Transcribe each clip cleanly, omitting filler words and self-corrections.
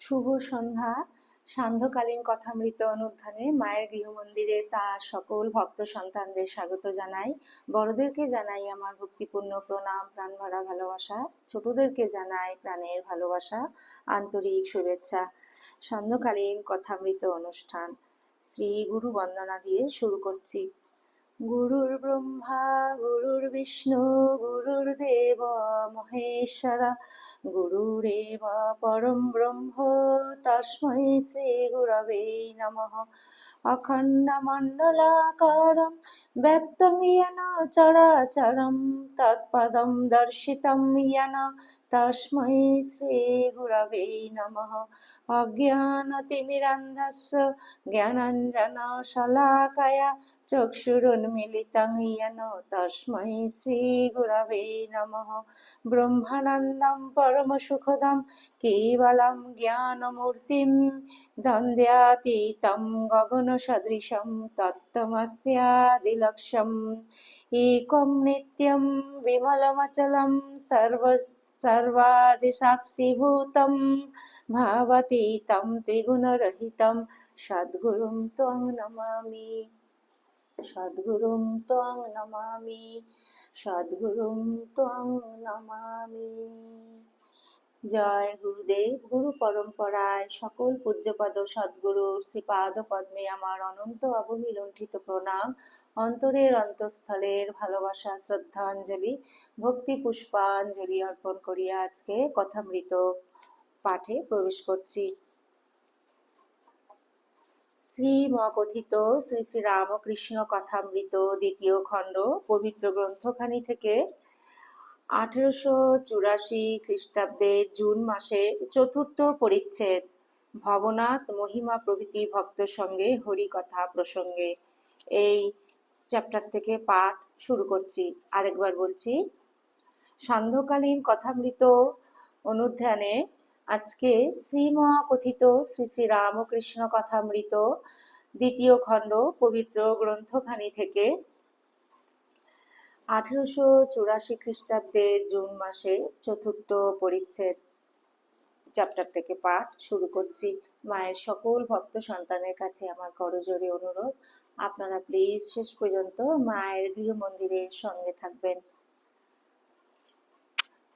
শুভ সন্ধ্যা। সান্ধ্যকালীন কথামৃত অনুধ্যানে মায়ের গৃহমন্দিরে তার সকল ভক্ত সন্তানদের স্বাগত জানাই। বড়দেরকে জানাই আমার ভক্তিপূর্ণ প্রণাম, প্রাণভরা ভালোবাসা। ছোটদেরকে জানাই প্রাণের ভালোবাসা, আন্তরিক শুভেচ্ছা। সান্ধ্যকালীন কথামৃত অনুষ্ঠান শ্রী গুরু বন্দনা দিয়ে শুরু করছি। গুরুর ব্রহ্মা গুরুর্বিষ্ণু গুরুর্দেব মহেশ্বরা গুরুরেব পরম ব্রহ্ম তস্मै শ্রী গুরবে নমঃ। অখণ্ডমণ্ডলাকারं ব্যক্तं येन চরাচরं তৎপদं দর্শিतं येन তস্मै শ্রী গুরবে নমঃ। অজ্ঞানতিমিরান্ধস্য জ্ঞানাঞ্জনশলাকয়া চক্ষুরুন্মিলিतं येन তস্मै শ্রী গুরবে নমঃ। ব্রহ্মানন্দं পরমসুখদं কেবलं জ্ঞানমূর্তিं দ্বন্দ্বাতীतं গগনসদৃশं তত্ত্বমস্যাদিলক্ষ্যम्। একं নিত্যं বিমলমচलं सर्वादिसाक्षिभूतं भावातीतं त्रिगुणरहितं सद्गुरुं त्वं नमामि। সদ্গুরুং ত্বং নমামি, সদ্গুরুং ত্বং নমামি। জয় গুরুদেব। গুরু পরম্পরায় সকল পূজ্যপদ সদ্গুরু শ্রীপাদ পদ্মে আমার অনন্ত অবমিলুণ্ঠিত প্রণাম, অন্তরের অন্তঃস্থলের ভালোবাসা শ্রদ্ধাঞ্জলি, ভক্তি পুষ্পাঞ্জলি অর্পণ করিয়া আজকে কথামৃত পাঠে প্রবেশ করছি। শ্রীমকথিত শ্রী শ্রী রামকৃষ্ণ কথামৃত দ্বিতীয় খণ্ড পবিত্র গ্রন্থখানি থেকে 1884 খ্রিস্টাব্দের জুন মাসের চতুর্থ পরিচ্ছেদ ভবনাথ মহিমা প্রভৃতি ভক্ত সঙ্গে হরিকথা প্রসঙ্গে এই চ্যাপ্টার থেকে পাঠ শুরু করছি। আরেকবার বলছি, সান্ধ্যকালীন কথামৃত অনুধ্যানে আজকে শ্রীমকথিত শ্রী শ্রী রামকৃষ্ণ কথামৃত দ্বিতীয় খণ্ড পবিত্র গ্রন্থখানি থেকে 1884 খ্রিস্টাব্দের জুন মাসের চতুর্থ পরিচ্ছেদ চ্যাপ্টার থেকে পাঠ শুরু করছি। মায়ের সকল ভক্ত সন্তানের কাছে আমার করজোড়ে অনুরোধ, আপনারা প্লিজ শেষ পর্যন্ত মায়ের গৃহমন্দিরের সঙ্গে থাকবেন।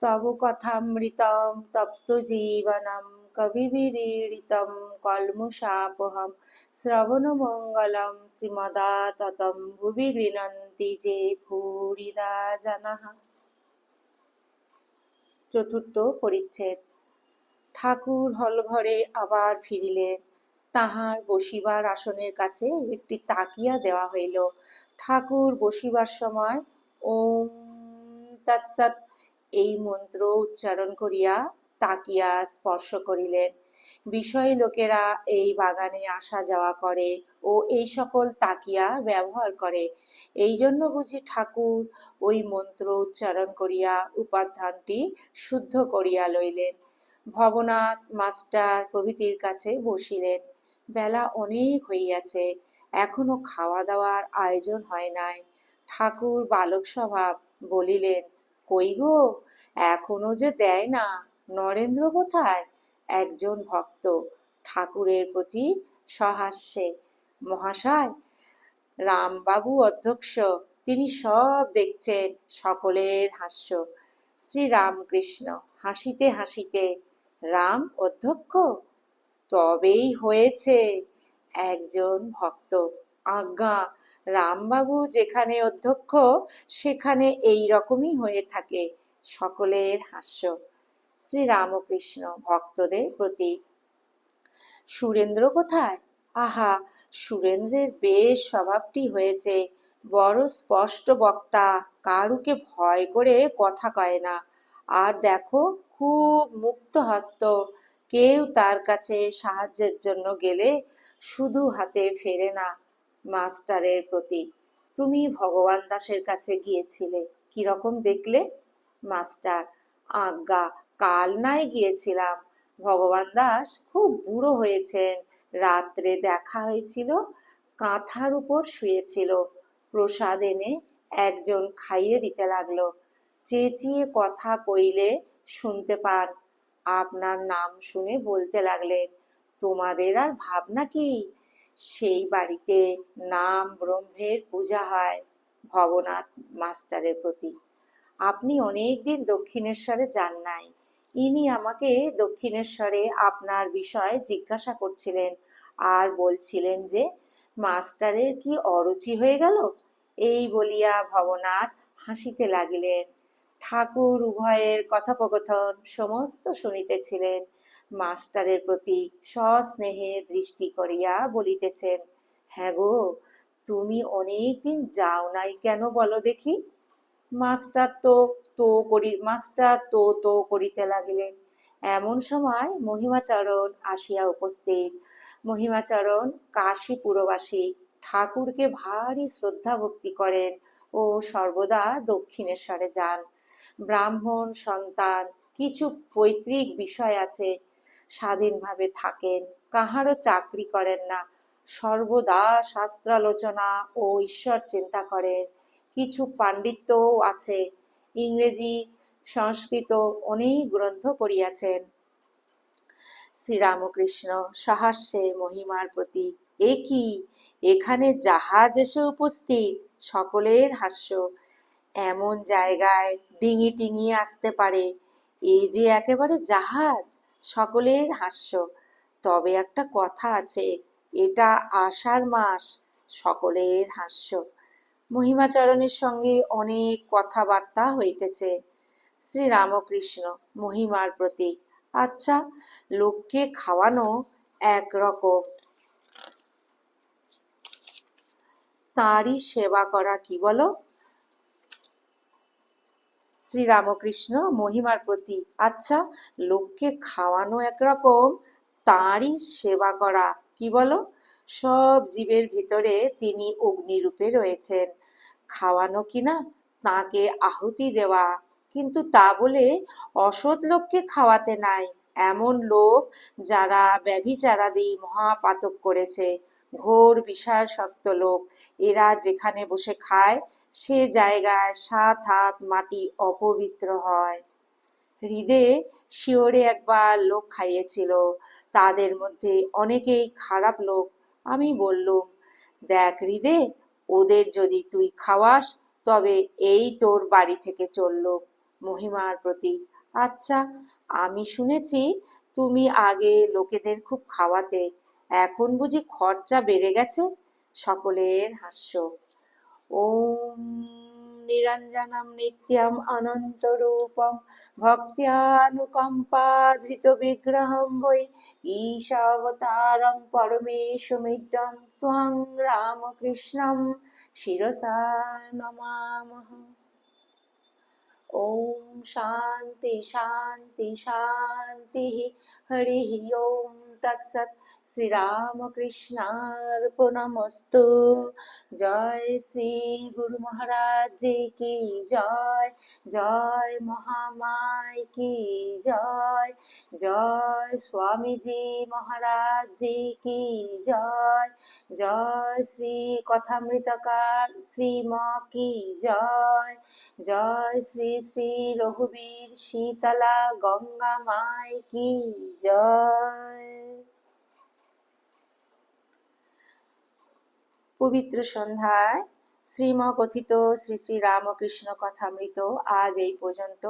তব কথামৃতম তপ্ত জীবনম কবিবিরীড়িতম কল্মষাপহম শ্রবণমঙ্গলম শ্রীমদাততম ভুবি গৃণন্তি যে ভূরিদা জনাঃ। চতুর্থ পরিচ্ছেদ। ঠাকুর হলঘরে আবার ফিরিলেন। তাহার বসিবার আসনের কাছে একটি তাকিয়া দেওয়া হইল। ঠাকুর বসিবার সময় ওম তৎসৎ এই মন্ত্র উচ্চারণ করিয়া তাকিয়া স্পর্শ করিলেন। বিষয় লোকেরা এই বাগানে আসা যাওয়া করে ও এই সকল তাকিয়া ব্যবহার করে, এই জন্য বুঝি ঠাকুর ওই মন্ত্র উচ্চারণ করিয়া উপাধানটি শুদ্ধ করিয়া লইলেন। ভবনাথ মাস্টার প্রভৃতির কাছে বসিলেন। বেলা অনেক হইয়াছে, এখনো খাওয়া দাওয়ার আয়োজন হয় নাই। ঠাকুর বালক স্বভাব বলিলেন, কই গো, এখনো যে দেয় না, নরেন্দ্র কোথায়? একজন ভক্ত ঠাকুরের প্রতি সহাস্যে, মহাশয়, রামবাবু অধ্যক্ষ, তিনি সব দেখছেন। সকলের হাস্য। শ্রীরামকৃষ্ণ হাসিতে হাসিতে, রাম অধ্যক্ষ? তবেই হয়েছে। একজন ভক্ত, আজ্ঞা, রামবাবু যেখানে অধ্যক্ষ সেখানে এই রকমই হয়ে থাকে। সকলের হাস্য। শ্রীরামকৃষ্ণ ভক্তদের প্রতি, সুরেন্দ্র কোথায়? আহা, সুরেন্দ্রের বেশ স্বভাবটি হয়েছে, বড় স্পষ্ট বক্তা, কারুকে ভয় করে কথা কয় না। আর দেখো, খুব মুক্ত হস্ত, কেউ তার কাছে সাহায্যের জন্য গেলে শুধু হাতে ফেরে না। মাস্টারের প্রতি, তুমি ভগবান দাসের কাছে গিয়েছিলে, কিরকম দেখলে? মাস্টার, আজ্ঞা, কাল নাই গিয়েছিলাম। ভগবান দাস খুব বুড়ো হয়েছেন। রাত্রে দেখা হয়েছিল, কাঁথার উপর শুয়েছিল। প্রসাদ এনে একজন খাইয়ে দিতে লাগলো। চেঁচিয়ে কথা কইলে শুনতে পান। আপনার নাম শুনে বলতে লাগলেন, তোমাদের আর ভাবনা কি? সেই বাড়িতে নাম ব্রহ্মের পূজা হয় ভবনাথ মাস্টারের প্রতি। আপনি অনেকদিন দক্ষিণেশ্বরে যান নাই। ইনি আমাকে দক্ষিণেশ্বরে আপনার বিষয়ে জিজ্ঞাসা করছিলেন আর বলছিলেন যে মাস্টারের কি অরুচি হয়ে গেল। এই বলিয়া ভবনাথ হাসিতে লাগিলেন। ঠাকুর উভয়ের কথোপকথন সমস্ত শুনিতেছিলেন। মাস্টারের প্রতি সস্নেহে দৃষ্টি করিয়া বলিতেছেন, হ্যাঁ গো, তুমি অনেকদিন যাও নাই কেন বলো দেখি? মাস্টার তো করিতে লাগিলেন। এমন সময় মহিমাচরণ আসিয়া উপস্থিত। মহিমাচরণ কাশীপুরবাসী, ঠাকুরকে ভারী শ্রদ্ধা ভক্তি করেন ও সর্বদা দক্ষিণেশ্বরে যান। ব্রাহ্মণ সন্তান, কিছু পৈতৃক বিষয় আছে, স্বাধীনভাবে থাকেন, কাহারও চাকরি করেন না, সর্বদা শাস্ত্রালোচনা ও ঈশ্বর চিন্তা করেন। কিছু পাণ্ডিত্যও আছে, ইংরেজি সংস্কৃত অনেক গ্রন্থ পড়িয়াছেন। শ্রীরামকৃষ্ণ সহাস্যে মহিমার প্রতি, এ কি, এখানে জাহাজ এসে উপস্থিত? সকলের হাস্য। এমন জায়গায় ডিঙি টিঙি আসতে পারে, এই যে একেবারে জাহাজ। সকলের হাস্য। তবে একটা কথা আছে, এটা আষাঢ় মাস। সকলের হাস্য। মহিমাচরণের সঙ্গে অনেক কথাবার্তা হইতেছে। শ্রীরামকৃষ্ণ মহিমার প্রতি, আচ্ছা, লোককে খাওয়ানো একরকম, তাঁরই সেবা করা কি বলো? শ্রীরামকৃষ্ণ মহিমার প্রতি, আচ্ছা, লোককে খাওয়ানো একরকম, তাঁরই সেবা করা কি বলো? সব জীবের ভিতরে তিনি অগ্নিরূপে রয়েছেন। খাওয়ানো কিনা, তাঁকে আহুতি দেওয়া। কিন্তু তা বলে অসৎ লোককে খাওয়াতে নাই। এমন লোক যারা ব্যভিচারাদি মহাপাতক করেছে, ঘোর বিষয়াসক্ত লোক, এরা যেখানে বসে খায় সে জায়গায় 7 হাত মাটি অপবিত্র হয়। হৃদে শিওরে একবার লোক খাইয়েছিল, তাদের মধ্যে অনেকেই খারাপ লোক। আমি বললুম, দেখ হৃদে, ওদের যদি তুই খাওয়াস তবে এই তোর বাড়ি থেকে চলল। মহিমার প্রতি, আচ্ছা, আমি শুনেছি তুমি আগে লোকেদের খুব খাওয়াতে, এখন বুঝি খরচা বেড়ে গেছে? সকলের হাস্য। ওম নিরঞ্জনম নিত্যম অনন্তরূপম ভক্ত্যানুকম্পাধৃত বিগ্রহম বৈ ঈশাবতারম পরমেশমিড্ডম ত্বং রামকৃষ্ণম শিরসা নমামহ। ওম শান্তি শান্তি শান্তি। হরি ওম তৎসৎ। শ্রীরামকৃষ্ণার্পণমস্তু। জয় শ্রী গুরু মহারাজ জি কি জয়। জয় মহামায় কি জয়। জয় স্বামীজি মহারাজ জি কি জয়। জয় শ্রী কথামৃতকার শ্রীম কি জয়। জয় শ্রী শ্রী রঘুবীর শীতলা গঙ্গা মাই কি জয়। পবিত্র সন্ধ্যায় শ্রীমকথিত শ্রী শ্রী রামকৃষ্ণ কথামৃত আজ এই পর্যন্ত।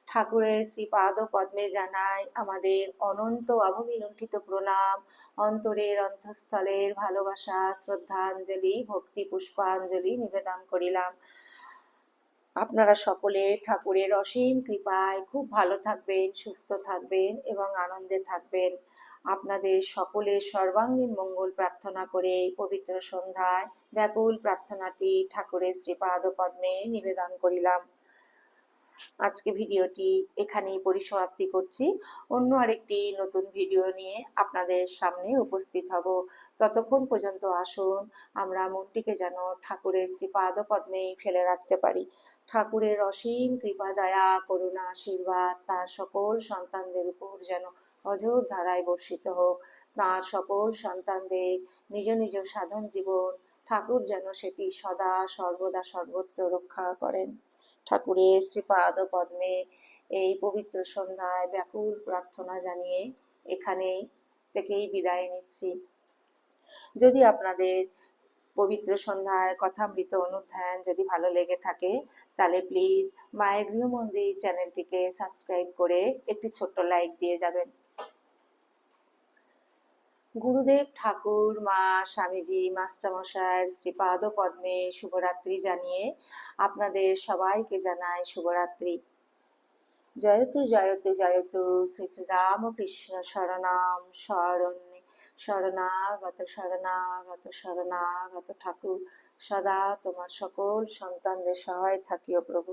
ঠাকুরের শ্রীপাদ পদ্মে জানাই আমাদের অনন্ত অববিলুণ্ঠিত প্রণাম, অন্তরের অন্তঃস্থলের ভালোবাসা, শ্রদ্ধাঞ্জলি, ভক্তি পুষ্পাঞ্জলি নিবেদন করিলাম। আপনারা সকলে ঠাকুরের অসীম কৃপায় খুব ভালো থাকবেন, সুস্থ থাকবেন এবং আনন্দে থাকবেন। আপনাদের সকলের সর্বাঙ্গীন মঙ্গল প্রার্থনা করে এই পবিত্র সন্ধ্যায় ব্যাকুল প্রার্থনাটি ঠাকুরের শ্রীপাদ পদ্মে নিবেদন করিলাম। আজকে ভিডিওটি এখানেই পরিসমাপ্তি করছি। অন্য আরেকটি নতুন ভিডিও নিয়ে আপনাদের সামনে উপস্থিত হব। ততক্ষণ পর্যন্ত আসুন আমরা মনটিকে যেন ঠাকুরের শ্রীপাদ পদ্মেই ফেলে রাখতে পারি। ঠাকুরের অসীম কৃপা দয়া করুণা আশীর্বাদ তার সকল সন্তানদের উপর যেন অঝোর ধারায় বর্ষিত হোক। তার সকল সন্তানদের নিজ নিজ সাধন জীবন ঠাকুর যেন সেটি সদা সর্বদা সর্বত্র রক্ষা করেন। ঠাকুরের শ্রীপাদ পদ্মে এই পবিত্র সন্ধ্যায় ব্যাকুল প্রার্থনা জানিয়ে এখানেই থেকেই বিদায় নিচ্ছি। যদি আপনাদের পবিত্র সন্ধ্যায় কথামৃত অনুধ্যান যদি ভালো লেগে থাকে, তাহলে প্লিজ মায়ের গৃহমন্দির চ্যানেলটিকে সাবস্ক্রাইব করে একটি ছোট্ট লাইক দিয়ে যাবেন। গুরুদেব ঠাকুর, মা, স্বামীজি, মাস্টারমশাইয়ের শ্রীপাদ পদ্মে শুভরাত্রি জানিয়ে আপনাদের সবাইকে জানাই শুভরাত্রি। জয়তু জয়তু জয়তু শ্রী শ্রী রামকৃষ্ণ শরণাম শরণ্যে শরণাগত শরণাগত শরণাগত ঠাকুর সদা তোমার সকল সন্তানদের সহায় থাকিও প্রভু।